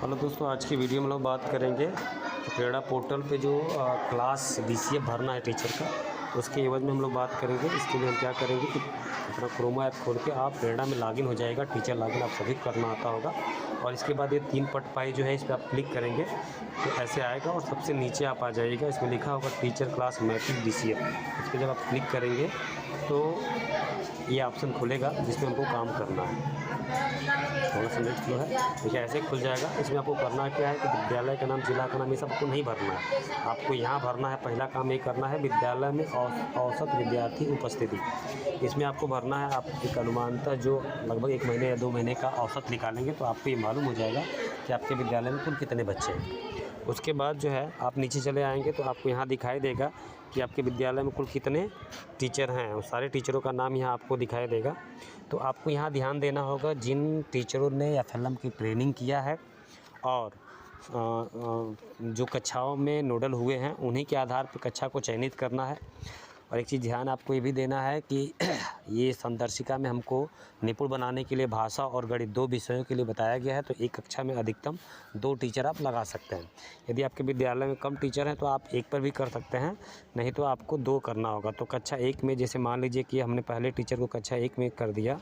Hello दोस्तों, आज की वीडियो में हम लोग बात करेंगे कि क्रेडा पोर्टल पे जो क्लास बीसीए भरना है टीचर का, उसके एवज में हम लोग बात करेंगे। इसके लिए हम क्या करेंगे कि अपना क्रोमा ऐप खोल के आप क्रेडा में लॉगिन हो जाएगा। टीचर लॉगिन आप सभी करना आता होगा और इसके बाद ये 3 पट पाई जो है इस पर आप क्लिक करेंगे तो ऐसे आएगा और सबसे नीचे आप आ जाइएगा। इसमें लिखा होगा टीचर क्लास मैपिंग बीसीए। इस पर जब आप क्लिक करेंगे तो ये ऑप्शन खुलेगा जिसमें हमको काम करना है। थोड़ा सा नेट स्लो है, देखिए ऐसे खुल जाएगा। इसमें आपको करना क्या है कि विद्यालय का नाम, जिला का नाम, ये सब आपको नहीं भरना है। आपको यहाँ भरना है, पहला काम ये करना है विद्यालय में औसत विद्यार्थी उपस्थिति। इसमें आपको भरना है, आप एक अनुमानतः जो लगभग 1 महीने या 2 महीने का औसत निकालेंगे तो आपको ये मालूम हो जाएगा कि आपके विद्यालय में कुल कितने बच्चे हैं। उसके बाद जो है आप नीचे चले आएँगे तो आपको यहाँ दिखाई देगा कि आपके विद्यालय में कुल कितने टीचर हैं। उस सारे टीचरों का नाम यहाँ आपको दिखाई देगा। तो आपको यहाँ ध्यान देना होगा जिन टीचरों ने एफएलएम की ट्रेनिंग किया है और जो कक्षाओं में नोडल हुए हैं उन्हीं के आधार पर कक्षा को चयनित करना है। और एक चीज़ ध्यान आपको ये भी देना है कि ये संदर्शिका में हमको निपुण बनाने के लिए भाषा और गणित 2 विषयों के लिए बताया गया है। तो एक कक्षा में अधिकतम 2 टीचर आप लगा सकते हैं। यदि आपके विद्यालय में कम टीचर हैं तो आप 1 पर भी कर सकते हैं, नहीं तो आपको 2 करना होगा। तो कक्षा 1 में जैसे मान लीजिए कि हमने पहले टीचर को कक्षा 1 में कर दिया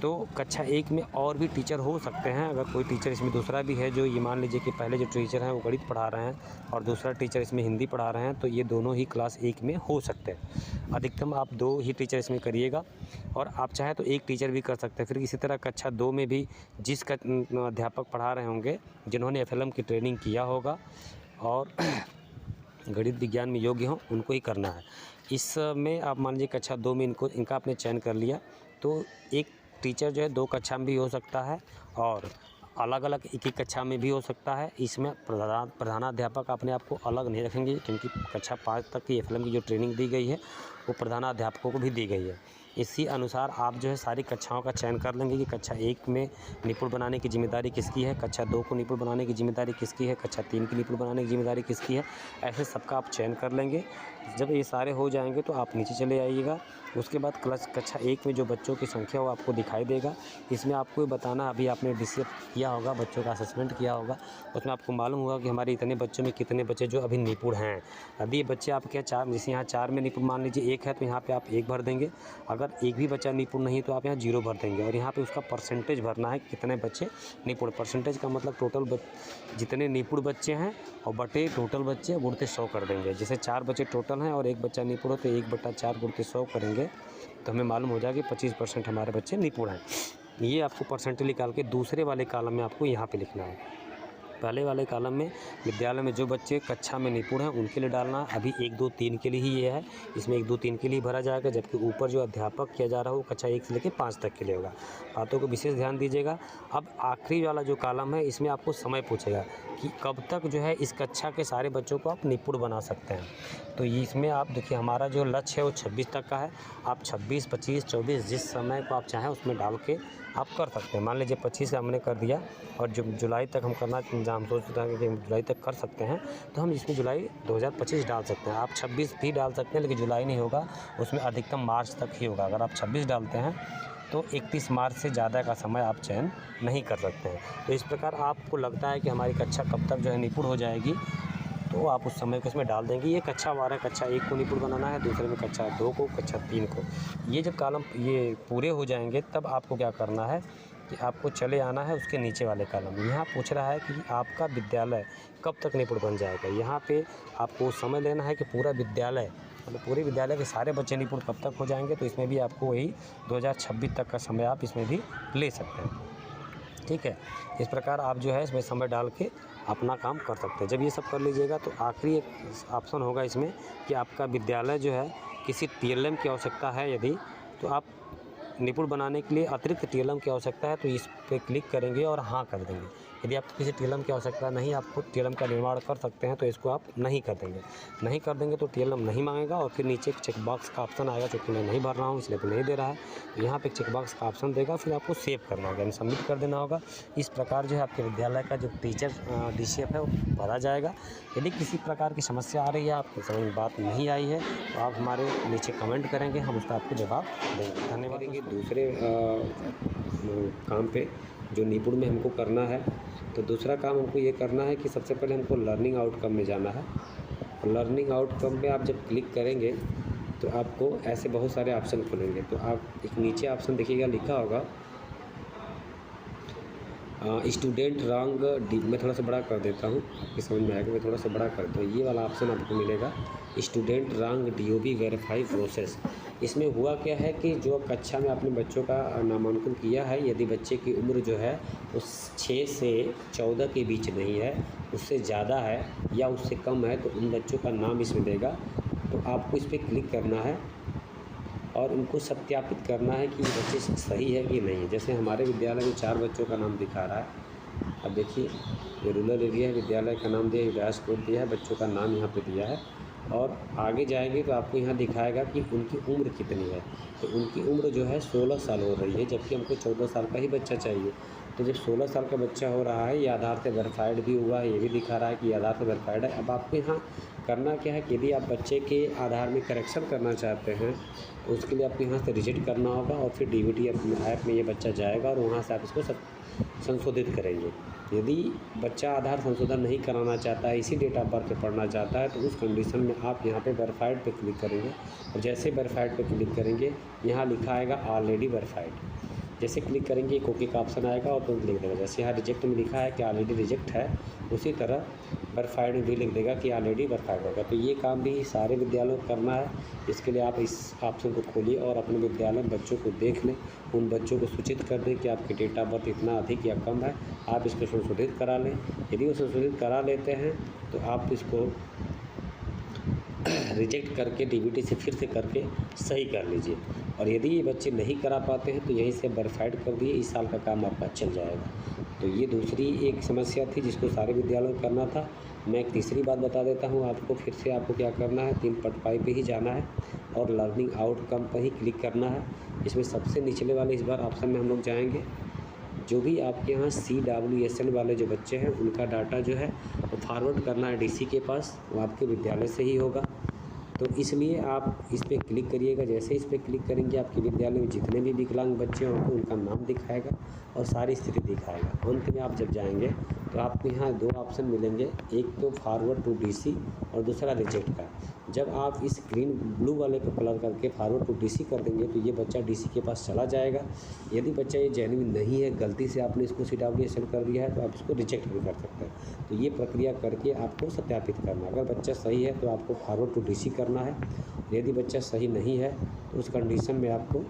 तो कक्षा 1 में और भी टीचर हो सकते हैं। अगर कोई टीचर इसमें दूसरा भी है, जो ये मान लीजिए कि पहले जो टीचर हैं वो गणित पढ़ा रहे हैं और दूसरा टीचर इसमें हिंदी पढ़ा रहे हैं, तो ये दोनों ही क्लास 1 में हो सकते हैं। अधिकतम आप 2 ही टीचर इसमें करिएगा और आप चाहें तो 1 टीचर भी कर सकते हैं। फिर इसी तरह कक्षा 2 में भी जिस अध्यापक पढ़ा रहे होंगे, जिन्होंने एफएलएम की ट्रेनिंग किया होगा और गणित विज्ञान में योग्य हों, उनको ही करना है। इसमें आप मान लीजिए कक्षा 2 में इनका आपने चयन कर लिया तो 1 टीचर जो है 2 कक्षा में भी हो सकता है और अलग अलग एक कक्षा में भी हो सकता है। इसमें प्रधानाध्यापक अपने आप को अलग नहीं रखेंगे, क्योंकि कक्षा 5 तक की एफएलएम की जो ट्रेनिंग दी गई है वो प्रधानाध्यापकों को भी दी गई है। इसी अनुसार आप जो है सारी कक्षाओं का चयन कर लेंगे कि कक्षा 1 में निपुण बनाने की जिम्मेदारी किसकी है, कक्षा 2 को निपुण बनाने की जिम्मेदारी किसकी है, कक्षा 3 की निपुण बनाने की जिम्मेदारी किसकी है। ऐसे सबका आप चयन कर लेंगे। जब ये सारे हो जाएंगे तो आप नीचे चले आइएगा। उसके बाद कक्षा 1 में जो बच्चों की संख्या वो आपको दिखाई देगा। इसमें आपको ये बताना, अभी आपने डीसीए किया होगा, बच्चों का असेसमेंट किया होगा, उसमें आपको मालूम होगा कि हमारे इतने बच्चों में कितने बच्चे जो अभी निपुण हैं। यदि ये बच्चे आपके 4, जैसे यहाँ 4 में निपुण मान लीजिए 1 है तो यहाँ पे आप 1 भर देंगे। अगर एक भी बच्चा निपुण नहीं तो आप यहाँ 0 भर देंगे और यहाँ पे उसका परसेंटेज भरना है, कितने बच्चे निपुण। परसेंटेज का मतलब टोटल जितने निपुण बच्चे हैं और बटे टोटल बच्चे गुणते 100 कर देंगे। जैसे 4 बच्चे टोटल हैं और 1 बच्चा निपुण हो तो 1/4 गुणते 100 करेंगे तो हमें मालूम हो जाएगा कि 25% हमारे बच्चे निपुण हैं। ये आपको परसेंटेज निकाल के दूसरे वाले कॉलम में आपको यहाँ पे लिखना है। पहले वाले कॉलम में विद्यालय में जो बच्चे कक्षा में निपुण हैं उनके लिए डालना है। अभी 1, 2, 3 के लिए ही ये है, इसमें 1, 2, 3 के लिए भरा जाएगा, जबकि ऊपर जो अध्यापक किया जा रहा है वो कक्षा 1 से लेकर 5 तक के लिए होगा। बातों को विशेष ध्यान दीजिएगा। अब आखिरी वाला जो कॉलम है इसमें आपको समय पूछेगा कि कब तक जो है इस कक्षा के सारे बच्चों को आप निपुण बना सकते हैं। तो इसमें आप देखिए, हमारा जो लक्ष्य है वो 26 तक का है। आप 26, 25, 24 जिस समय को आप चाहें उसमें डाल के आप कर सकते हैं। मान लीजिए 25 हमने कर दिया और जो जुलाई तक हम करना, हम सोच रहे हैं कि जुलाई तक कर सकते हैं, तो हम इसमें जुलाई 2025 डाल सकते हैं। आप 26 भी डाल सकते हैं, लेकिन जुलाई नहीं होगा, उसमें अधिकतम मार्च तक ही होगा। अगर आप 26 डालते हैं तो 31 मार्च से ज़्यादा का समय आप चयन नहीं कर सकते हैं। तो इस प्रकार आपको लगता है कि हमारी कक्षा कब तक जो है निपुण हो जाएगी, तो आप उस समय को इसमें डाल देंगे। ये कक्षा वार है, कक्षा 1 को निपुण बनाना है, दूसरे में कक्षा 2 को, कक्षा 3 को। ये जब कॉलम ये पूरे हो जाएंगे तब आपको क्या करना है कि आपको चले आना है उसके नीचे वाले कॉलम। यहाँ पूछ रहा है कि आपका विद्यालय कब तक निपुण बन जाएगा। यहाँ पे आपको समय लेना है कि पूरा विद्यालय, मतलब पूरे विद्यालय के सारे बच्चे निपुण कब तक हो जाएंगे। तो इसमें भी आपको वही 2026 तक का समय आप इसमें भी ले सकते हैं। ठीक है, इस प्रकार आप जो है इसमें समय डाल के अपना काम कर सकते हैं। जब ये सब कर लीजिएगा तो आखिरी एक ऑप्शन होगा इसमें कि आपका विद्यालय जो है किसी टीएलएम की आवश्यकता है, यदि तो आप निपुण बनाने के लिए अतिरिक्त टीएलएम की आवश्यकता है तो इस पर क्लिक करेंगे और हाँ कर देंगे। यदि आपको किसी टीएलएम की आवश्यकता नहीं, आप खुद टीएलएम का निर्माण कर सकते हैं, तो इसको आप नहीं कर देंगे। नहीं कर देंगे तो टीएलएम नहीं मांगेगा और फिर नीचे एक चेकबॉक्स का ऑप्शन आएगा, जो कि मैं नहीं भर रहा हूँ इसलिए तो नहीं दे रहा है। तो यहाँ पे एक चेकबॉक्स का ऑप्शन देगा, फिर आपको सेव करना होगा, यानी सबमिट कर देना होगा। इस प्रकार जो है आपके विद्यालय का जो टीचर डीसीएफ है वो भरा जाएगा। यदि किसी प्रकार की समस्या आ रही है, आपकी समझ में बात नहीं आई है, तो आप हमारे नीचे कमेंट करेंगे, हम उसका आपको जवाब देंगे। धन्यवाद। दूसरे काम पे जो निपुण में हमको करना है तो दूसरा काम हमको ये करना है कि सबसे पहले हमको लर्निंग आउटकम में जाना है। लर्निंग आउटकम पे आप जब क्लिक करेंगे तो आपको ऐसे बहुत सारे ऑप्शन खुलेंगे। तो आप एक नीचे ऑप्शन देखिएगा, लिखा होगा स्टूडेंट रैंक डी। मैं थोड़ा सा बड़ा कर देता हूँ, आपकी समझ में आएगा। मैं थोड़ा सा बड़ा कर दूँ, ये वाला ऑप्शन आपको मिलेगा student rank DOB verify process. इसमें हुआ क्या है कि जो कक्षा में आपने बच्चों का नामांकन किया है, यदि बच्चे की उम्र जो है उस 6 से 14 के बीच नहीं है, उससे ज़्यादा है या उससे कम है, तो उन बच्चों का नाम इसमें देगा। तो आपको इस पर क्लिक करना है और उनको सत्यापित करना है कि ये बच्चे सही है कि नहीं है। जैसे हमारे विद्यालय में 4 बच्चों का नाम दिखा रहा है। अब देखिए, ये रूरल एरिया है, विद्यालय का नाम दिया है, व्यास कोड दिया है, बच्चों का नाम यहाँ पे दिया है। और आगे जाएंगे तो आपको यहाँ दिखाएगा कि उनकी उम्र कितनी है। तो उनकी उम्र जो है 16 साल हो रही है, जबकि हमको 14 साल का ही बच्चा चाहिए। तो जब 16 साल का बच्चा हो रहा है, ये आधार से वेरीफाइड भी हुआ है, ये भी दिखा रहा है कि आधार से वेरीफाइड है। अब आपको यहाँ करना क्या है कि यदि आप बच्चे के आधार में करेक्शन करना चाहते हैं तो उसके लिए आपको यहाँ से रिजेक्ट करना होगा और फिर DBT ऐप में ये बच्चा जाएगा और वहाँ से आप इसको संशोधित करेंगे। यदि बच्चा आधार संशोधन नहीं कराना चाहता है, इसी डेट ऑफ बर्थ पे पढ़ना चाहता है, तो उस कंडीशन में आप यहाँ पे वेरीफाइड पे क्लिक करेंगे और जैसे वेरीफाइड पे क्लिक करेंगे, यहाँ लिखा आएगा ऑलरेडी वेरीफाइड। जैसे क्लिक करेंगे एक ओके का ऑप्शन आएगा और तुरंत लिख देगा। जैसे यहाँ रिजेक्ट में लिखा है कि ऑलरेडी रिजेक्ट है, उसी तरह वेरीफाइड में भी लिख देगा कि ऑलरेडी वेरीफाइड होगा। तो ये काम भी सारे विद्यालयों को करना है। इसके लिए आप इस ऑप्शन को खोलिए और अपने विद्यालय में बच्चों को देख लें, उन बच्चों को सूचित कर दें कि आपकी डेट ऑफ बर्थ इतना अधिक या कम है, आप इसको संशोधित करा लें। यदि वो संशोधित करा लेते हैं तो आप इसको रिजेक्ट करके DBT से फिर से करके सही कर लीजिए। और यदि ये बच्चे नहीं करा पाते हैं तो यहीं से वेरीफाइड कर दिए, इस साल का काम आपका चल जाएगा। तो ये दूसरी एक समस्या थी जिसको सारे विद्यालयों को करना था। मैं एक तीसरी बात बता देता हूँ आपको, फिर से आपको क्या करना है, 3.5 पे ही जाना है और लर्निंग आउटकम पर ही क्लिक करना है। इसमें सबसे निचले वाले इस बार ऑप्शन में हम लोग जाएंगे। जो भी आपके यहाँ CWSN वाले जो बच्चे हैं, उनका डाटा जो है वो फॉरवर्ड करना है DC के पास, वो आपके विद्यालय से ही होगा। तो इसलिए आप इस पर क्लिक करिएगा। जैसे इस पर क्लिक करेंगे, आपके विद्यालय में जितने भी विकलांग बच्चे होंगे उनका नाम दिखाएगा और सारी स्थिति दिखाएगा। अंत में आप जब जाएंगे तो आपको यहाँ 2 ऑप्शन मिलेंगे, एक तो फॉरवर्ड टू DC और दूसरा रिजेक्ट का। जब आप इस ग्रीन ब्लू वाले को कलर करके फॉरवर्ड टू DC कर देंगे तो ये बच्चा DC के पास चला जाएगा। यदि बच्चा ये जेन्युइन नहीं है, गलती से आपने इसको CWSN कर दिया है, तो आप इसको रिजेक्ट भी कर सकते हैं। तो ये प्रक्रिया करके आपको सत्यापित करना है। अगर बच्चा सही है तो आपको फॉरवर्ड टू DC करना है। यदि बच्चा सही नहीं है तो उस कंडीशन में आपको,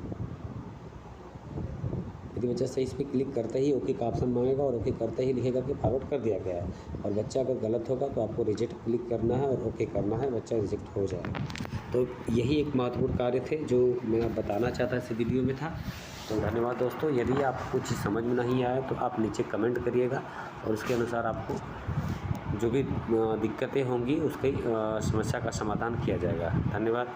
यदि बच्चा सही, इस पर क्लिक करते ही ओके का ऑप्शन मांगेगा और ओके करते ही लिखेगा कि फॉरवर्ड कर दिया गया है। और बच्चा अगर गलत होगा तो आपको रिजेक्ट क्लिक करना है और ओके करना है, बच्चा रिजेक्ट हो जाएगा। तो यही एक महत्वपूर्ण कार्य थे जो मैं बताना चाहता इस वीडियो में था। तो धन्यवाद दोस्तों। यदि आपको कुछ समझ में नहीं आया तो आप नीचे कमेंट करिएगा और उसके अनुसार आपको जो भी दिक्कतें होंगी उसकी समस्या का समाधान किया जाएगा। धन्यवाद।